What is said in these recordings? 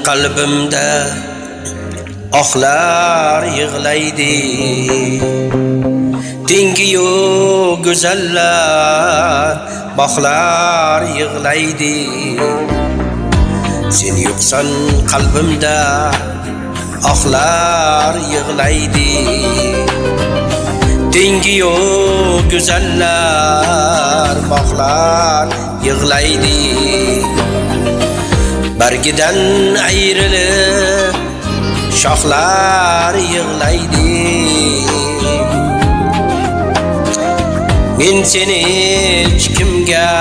qalbimda oqlar yig'laydi. Tengi yo'q go'zallar bog'lar yig'laydi. Sen yo'qsan qalbimda oqlar yig'laydi. Tengi yo'q go'zallar bog'lar yig'laydi. Bargidan ayrilib shoxlar yig'laydi. Men seni hech kimga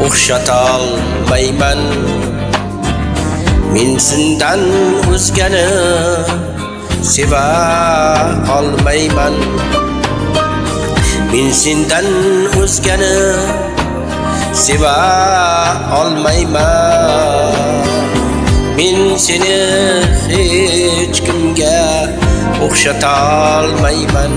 o'xshata olmayman. Men sendan o'zgani seva olmayman. Men sendan o'zgani seva olmayman. Men seni hech kimga o'xshata olmayman.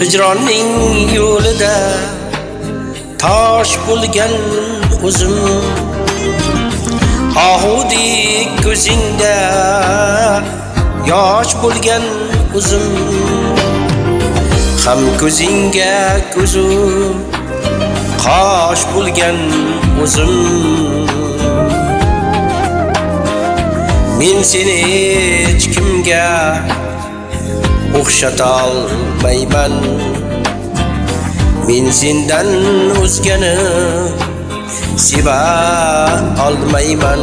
Hijronning yo'lida tosh bo'lgan o'zim, ohudek ko'zingda yosh bo'lgan o'zim, ham ko'zingga ko'zu qosh bo'lgan o'zim. Men seni hech kimga o'xshata olmayman. Men sendan o'zgani seva olmayman.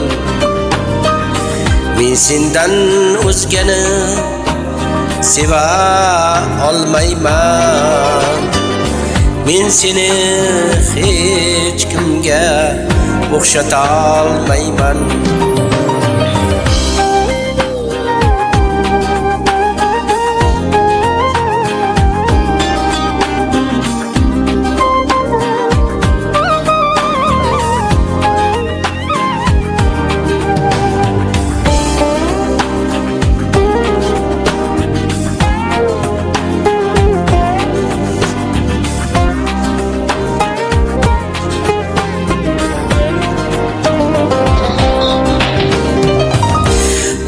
Men sendan o'zgani seva olmayman. Men seni hech kimga o'xshata olmayman.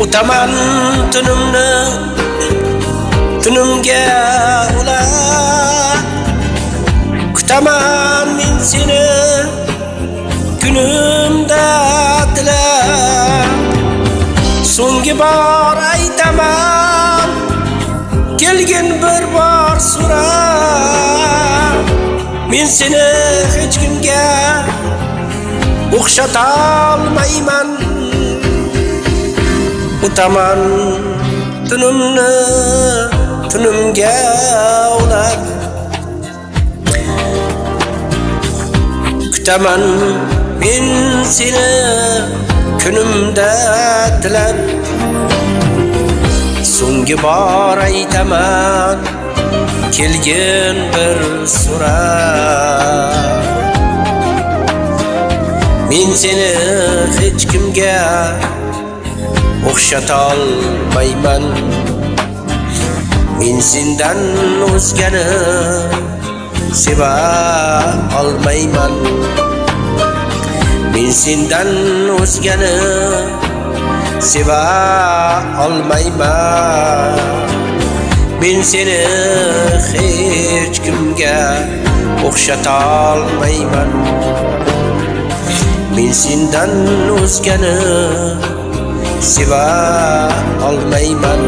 Utaman tunimni tunimga ulab, kutaman men seni kunimda tilab. So'nggi bor aytaman kelgin bir bor so'rab. Men seni hech kimga o'xshata olmayman. Utaman tunimni tunimga ulab, kutaman men seni kunimda tilab. So'nggi bor aytaman kelgin bir so'rab. Men seni hech kimga o'xshata olmayman. Men sendan o'zgani seva olmayman. Men sendan o'zgani seva olmayman. Men seni hech kimga o'xshata olmayman. Men sendan o'zgani seva olmayman.